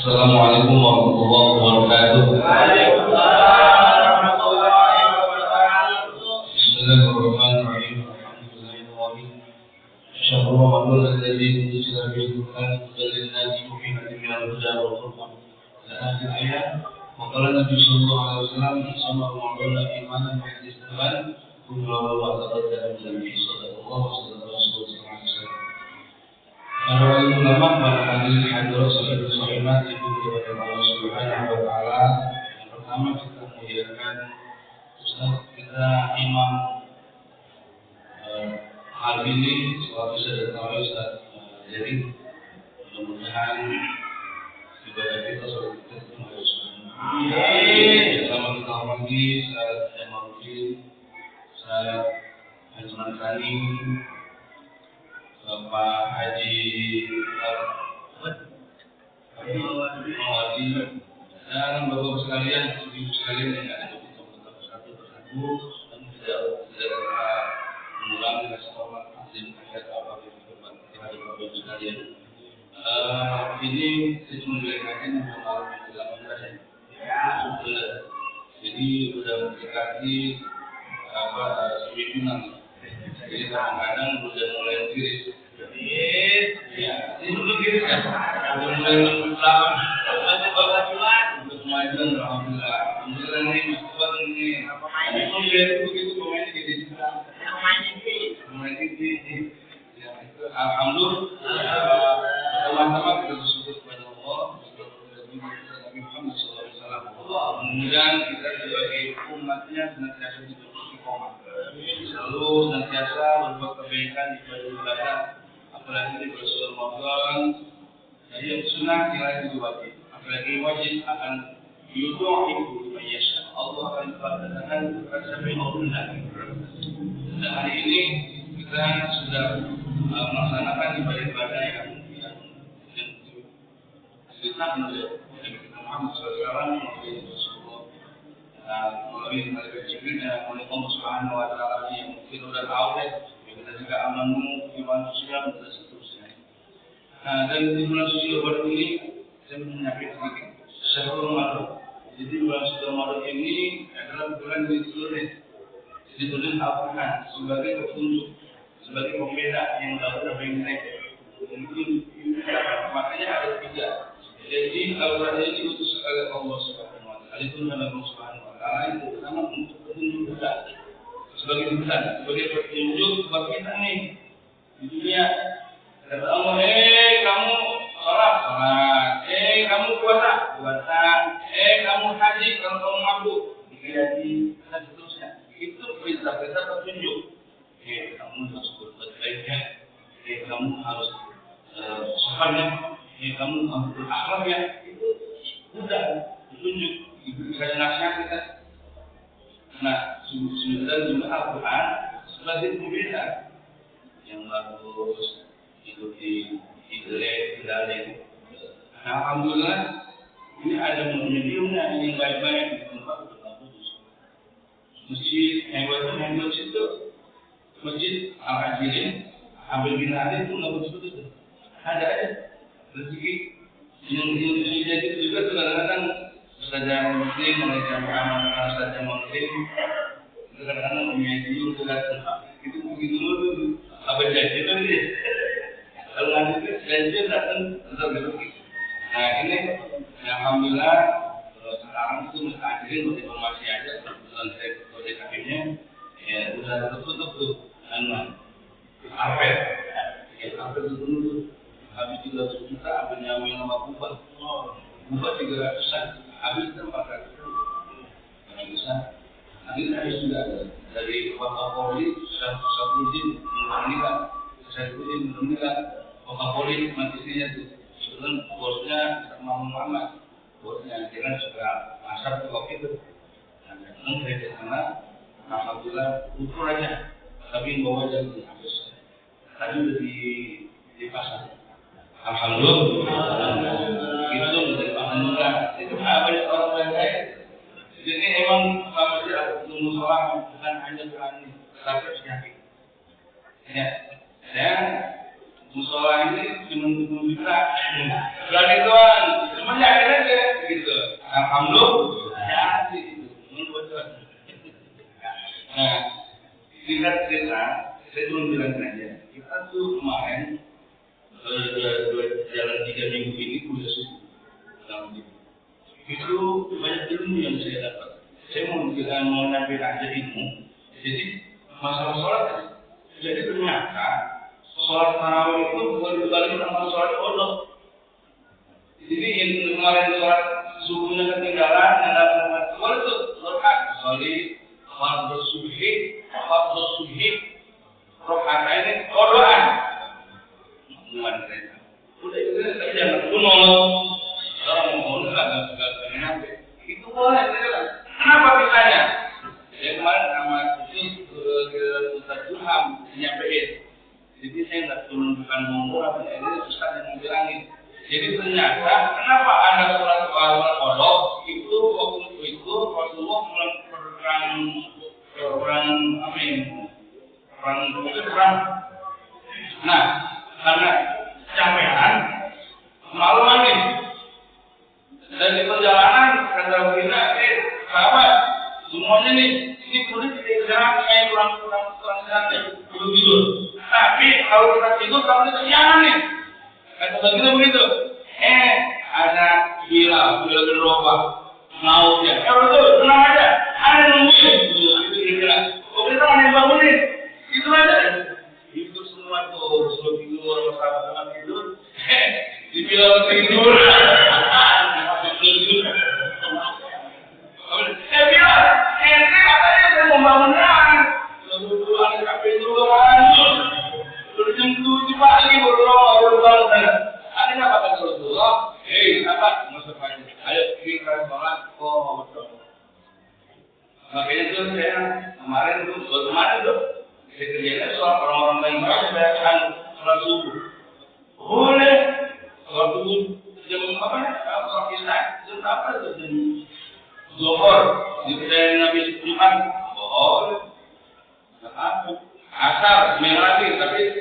Assalamualaikum warahmatullahi wabarakatuh. Bismillahirrahmanirrahim. Alhamdulillahirrahmanirrahim. Syahrul Ramadan alladzi unzila fihi al-Qur'an hudan lin-nasi wa bayyinatin minal huda wal furqan. Akhir ayat. Wa qala Nabi sallallahu alaihi wasallam, "Sama Ramadan imanan wa ihtisaban, kullu wa taqaddama min sallallahu alaihi wasallam." Para ulama, para hadirin hadirat sahabat sahabat itu kepada Allah Subhanahu wa taala. Yang pertama kita muliakan Ustaz kita Imam hari ini setelah bisa datang Ustaz. Jadi mudah-mudahan ibadah kita selalu kita ketemu Ustaz. Bersama kita hormati Ustaz Jamaluddin, Ustaz Haji Kani, Bapak Haji Mawadi dan Bapak sekalian, ibu sekalian yang ada di tempat satu persatu dan tidak mengulangi rasa hormat azim ayat apa yang terhadap Bapak sekalian. Ini saya menjelaskan malam yang ke-18 ya. Jadi sudah mendekati semifinal. Jadi kadang-kadang sudah mulai tiris. Ya, ini belum tiris kan? Sudah mulai melawan. Untuk kemajuan, alhamdulillah. Alhamdulillah ini masuk ini. Pemain itu begitu pemain jadi pemain ini. Ya, itu alhamdulillah. Teman-teman kita bersyukur kepada Allah. Nabi Muhammad SAW. Kemudian kita sebagai umatnya senantiasa istiqomah. Selalu senantiasa berbuat kebaikan di ibadah, apalagi di bulan Ramadan. Jadi yang sunnah nilai itu wajib, apalagi wajib akan yudhi'u man yasha. Allah akan mempertemukan siapa yang mau hendak. Dan hari ini kita sudah melaksanakan ibadah yang ditetapkan oleh Nabi Muhammad SAW melalui malaikat Jibril dan oleh Allah Subhanahu wa taala yang mungkin sudah tahu kita juga amanu iman Islam dan seterusnya. Dan di bulan suci Ramadan ini saya menyampaikan Syahrul Ramadan. Jadi bulan suci Ramadan ini adalah bulan ditulis Al-Quran sebagai petunjuk, sebagai pembeda yang tahu apa yang baik. Mungkin makanya ada tiga. Jadi Al-Quran ini diutus oleh Allah Subhanahu wa taala. Itu adalah Allah Subhanahu wa taala itu pertama untuk petunjuk kita. Sebagai insan, sebagai petunjuk buat kita nih di dunia. Kata Allah, kamu sholat, kamu puasa, kamu haji, kalau kamu mampu, dikirati dan seterusnya. Itu perintah-perintah petunjuk. Kamu harus berbuat baiknya, kamu harus sabarnya, kamu harus berakhlaknya. Itu udah petunjuk, diberikan nasihat kita. Nah, sebenarnya juga Al-Quran sebagai pembeda yang bagus, ikuti, hindari. Nah, alhamdulillah ini ada mediumnya yang baik-baik di tempat bagus. Masjid itu Masjid Al-Ajilin, Abil bin Ali itu nggak betul-betul. Ada aja rezeki yang jadi juga kadang-kadang saja muslim mereka beramal saja muslim kadang-kadang menyajikan sudah itu begitu dulu apa jadi itu dia kalau nanti janji datang tetap rezeki. Nah ini alhamdulillah sekarang itu mustahil untuk informasi aja kebetulan saya sebagai kakeknya ya sudah tertutup tuh apel dulu habis 300 juta apelnya sama Buba 300-an habis itu 400 karena bisa habis juga dari Wakapolri Syafruddin meninggal Wakapolri matinya tuh sebelum bosnya Muhammad bosnya jangan suka masak tuh waktu itu dan saya ke sana alhamdulillah ukur aja tapi bawa jadi habis tadi udah di pasar alhamdulillah itu menjadi bahan juga itu banyak orang yang baik. Jadi emang selama dia tunggu sholat bukan hanya berani tapi harus yakin. Ya, saya musola ini cuma 10 juta. Berani doang, cuma yakin paham belum? Ya sih, nah, singkat cerita, saya cuma bilang aja, kita tuh kemarin jalan 3 minggu ini udah subuh, itu banyak ilmu yang saya dapat. Saya mau nyampein aja ilmu. Jadi masalah sholat, jadi ternyata sholat tarawih itu bukan dibalik sama sholat kodok. Jadi yang kemarin sholat subuhnya ketinggalan, yang datang sholat itu rokat, sholat subhi, rokat ini kodokan. Bukan saya. Udah itu tapi jangan kuno. Orang mau nggak pengen itu boleh. Kenapa bisanya? Ya kemarin sama itu Ustaz Ilham nyampein. Jadi saya nggak bukan ngomong apa ini Ustaz yang bilangin. Jadi ternyata kenapa ada sholat kodok itu waktu itu Rasulullah perang. Nah, karena kecapean malaman nih. Dan di perjalanan kata begini, sahabat semuanya nih ini perlu kita istirahat kayak kurang tidur. Tapi kalau kita tidur kamu kesiangan nih. Kata begini begitu. Ada Bilal bin Rabah nauknya. Betul, tenang aja. Ada nungguin. Itu kira-kira. Kita ada yang bangunin. Itu aja. Itu semua tuh suruh tidur, masalah tidur. Di Bilal tidur. Bilal, ente katanya saya mau bangunan. Lalu ada kafe dulu hancur. Udah jam 7 pagi baru bangun. Ada apa kata Rasulullah? Sahabat, masuk aja. Ayo kita sholat. Oh, betul. Makanya tuh saya kemarin tuh saya kerjanya sholat orang-orang lain saya sholat subuh. Boleh. Sholat subuh jam apa ya? Sholat isya jam berapa tuh? Jam Zuhur. Di kedai Nabi Jumat. Boleh. Asar seminggu lagi tapi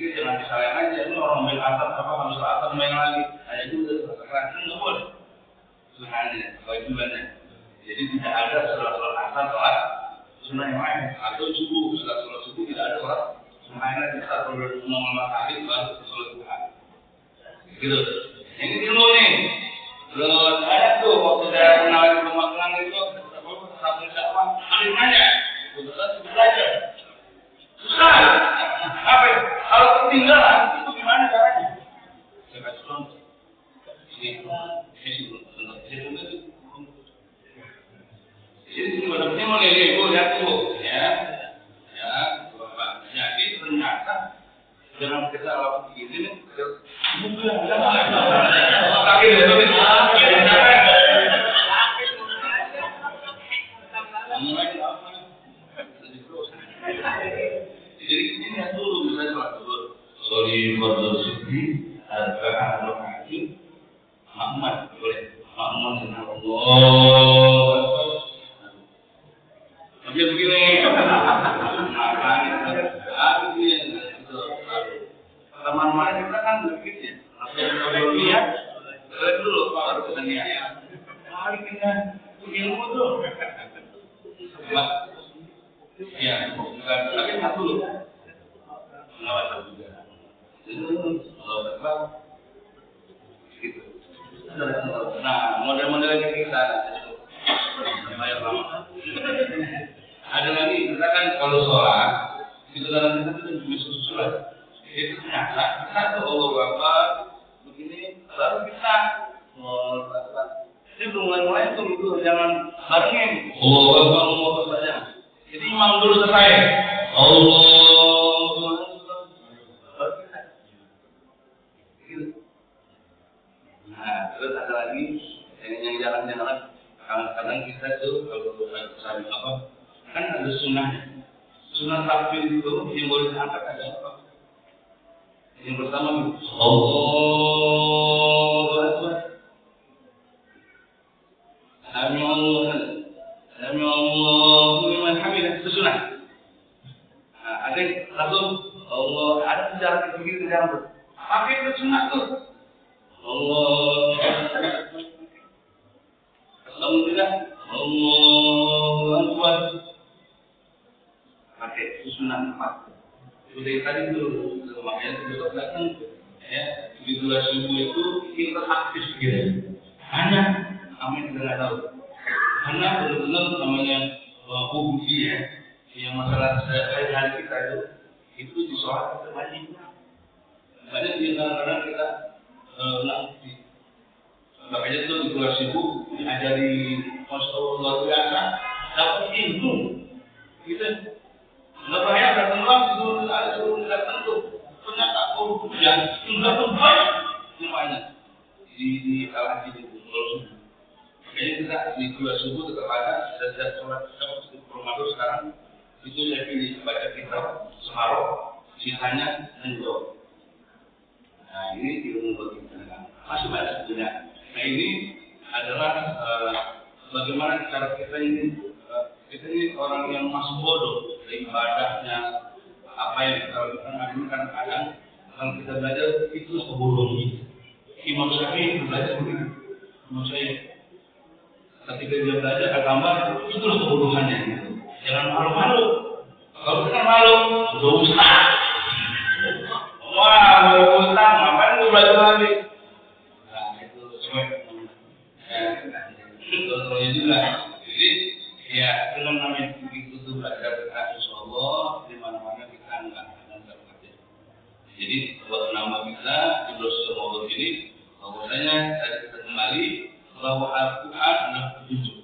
jadi jangan disalahin aja. Ini orang main asar harus asar main lagi. Ada juga sekarang nggak boleh. Sunahnya, kewajibannya. Jadi tidak ada sholat asar sholat sunnah yang lain atau subuh sholat subuh tidak ada sholat sunnah yang lain. Kita perlu mengamalkan hadis baru sholat duha. Gitu. Ini ilmu nih. Terus ada tuh waktu saya menawarkan pemakaman itu satu dakwah alim aja. Kebetulan belajar. Susah. Apa? Kalau ketinggalan itu gimana caranya? Saya kasih contoh. Jadi sebenarnya mau lihat tuh, ya, Bapak. Jadi ternyata dalam kita lakukan ini nih, jadi ini dulu bisa sholat dulu. Sorry for subuh, ada haji, Muhammad boleh, Muhammad Allah. Tapi begini, teman-teman kita kan begitu ya. Kalau lihat, lihat dulu baru kita lihat. Hari kita ilmu tuh. Ya, bukan tapi satu loh. Mengawal juga. Gitu. Nah, model-modelnya kita lumayan lama. Ada lagi, kita kan kalau sholat, itu dalam kita tuh bisa susulan. Itu ternyata kita tuh Allah begini, baru kita Jadi mulai-mulai tuh itu jangan barengin. Allah saja. Jadi imam dulu selesai. Allah. Nah, terus ada lagi yang jalan-jalan. Kadang-kadang kita tuh kalau pesan apa, kan ada sunnah takbir itu yang boleh diangkat ada apa? Yang pertama, Allahu Akbar. Sami Allahu liman hamidah, itu sunnah. Nah, ada langsung Allah, ada sejarah begitu jalan. Pakai itu sunnah tuh. Allah. Seperti tadi itu makanya besok datang ya di 12.000 itu kita aktif gitu. Hanya kami tidak tahu. Karena benar-benar namanya hubungi ya, yang masalah sehari-hari kita itu di sholat kita banyak di kadang-kadang kita nanti. Makanya itu di 12.000 diajari masuk luar biasa, dapat ilmu gitu. Nggak banyak datang langsung datang tuh ternyata hujan sudah pun banyak di kalangan di Pulau. Makanya kita di 12.000 tetap ada setiap sholat Ramadan sekarang itu saya pilih baca kitab Semarang, sisanya menjawab. Nah ini ilmu bagi kita masih banyak sebenarnya. Nah ini adalah bagaimana cara kita ini orang yang masih bodoh dari ibadahnya, apa yang kita lakukan hari ini kadang-kadang kalau kita belajar itu kebodohan gitu. Imam Syafi'i belajar begitu. Imam Syafi'i ketika dia belajar agama itulah kebodohannya gitu. Jangan malu-malu. Kalau kita malu, dosa. Wah, utang, ngapain lu belajar lagi? Nah, itu cuek. Contohnya juga. Jadi, ya, dengan namanya itu tuh belajar insya Allah di mana-mana kita enggak terpakai. Jadi, buat nama kita di dosa Ramadan ini, bahwasanya tadi kita kembali bahwa Al-Quran adalah petunjuk.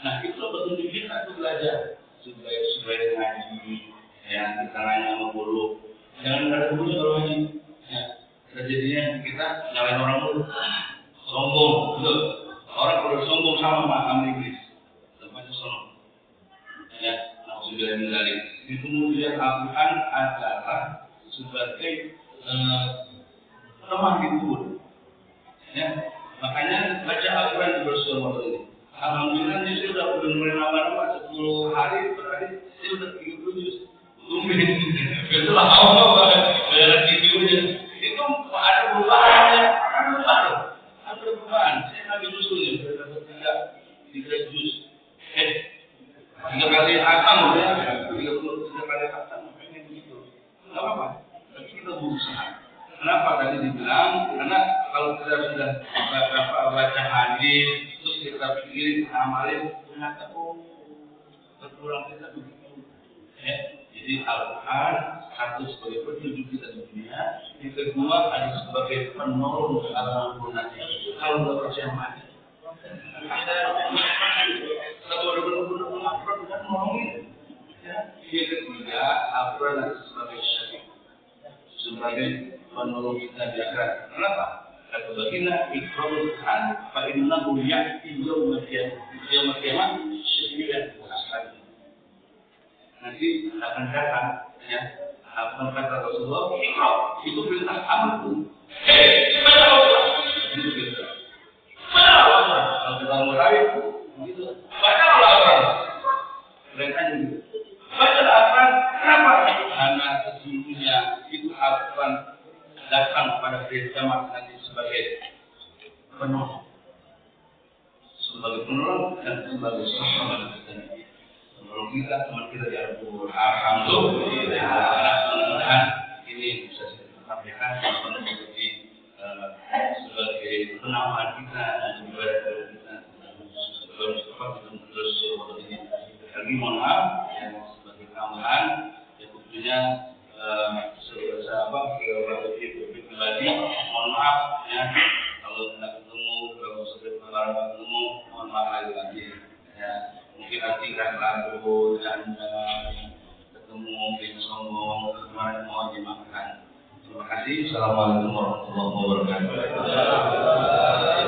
Nah, itu petunjuk kita itu belajar supaya ngaji, ya kita nanya sama guru. Jangan ada guru kalau ngaji. Ya, terjadinya kita nyalain orang dulu, sombong, betul. Orang kalau sombong sama makam iblis, tempatnya sombong. Ya, maksudnya dari itu kemudian Al-Quran adalah sebagai teman hidup. Ya, makanya baca Al-Quran di bulan Ramadan ini. Alhamdulillah dia sudah mulai nambah 10 hari berarti dia sudah 30 juz. Itu lah Allah dalam videonya itu ada perubahannya, ada perubahan. Saya ngambil juznya berapa 3 juz. 3 kali khatam ya, 3 kali khatam pengen begitu. Enggak apa-apa. Tapi kita berusaha. Kenapa tadi dibilang? Karena kalau kita sudah baca hadis, terus kita pikirin, amalin, ternyata berkurang kita begitu. Ya, jadi Al-Quran satu sebagai petunjuk kita di dunia, yang kedua ada sebagai penolong dalam gunanya. Kalau nggak percaya mati. Kalau benar-benar Al-Quran bukan menolongin. Yang ketiga, Al-Quran sebagai syafiq, sebagai penolong kita di akhirat. Kenapa? Kata baginda Iqra'ul Quran fa innahu ya'ti yawmal qiyamah syafi'an wa ashabi. Nanti akan datang ya apa kata Rasulullah, Iqra itu perintah amr. Baca Al-Quran. Itu perintah. Baca Al-Quran. Kalau kita mau tahu begitu. Baca Al-Quran. Perintahnya gitu. Baca Al-Quran. Kenapa? Karena sesungguhnya itu Al-Quran datang pada hari kiamat nanti sebagai penolong, dan sebagai sahabat kita. Penolong kita, teman kita di Al-Quran. Alhamdulillah. Mudah-mudahan ini bisa saya sampaikan sebagai penambahan kita dan juga kita sebelum cepat terus ini. Lagi mohon maaf yang sebagai tambahan, ya tentunya pribadi, mohon maaf ya kalau tidak ketemu, kalau sudah ketemu, mohon maaf lagi ya. Mungkin nanti kan lalu canda ketemu mungkin sombong kemarin mohon dimaafkan. Terima kasih. Assalamualaikum warahmatullahi wabarakatuh.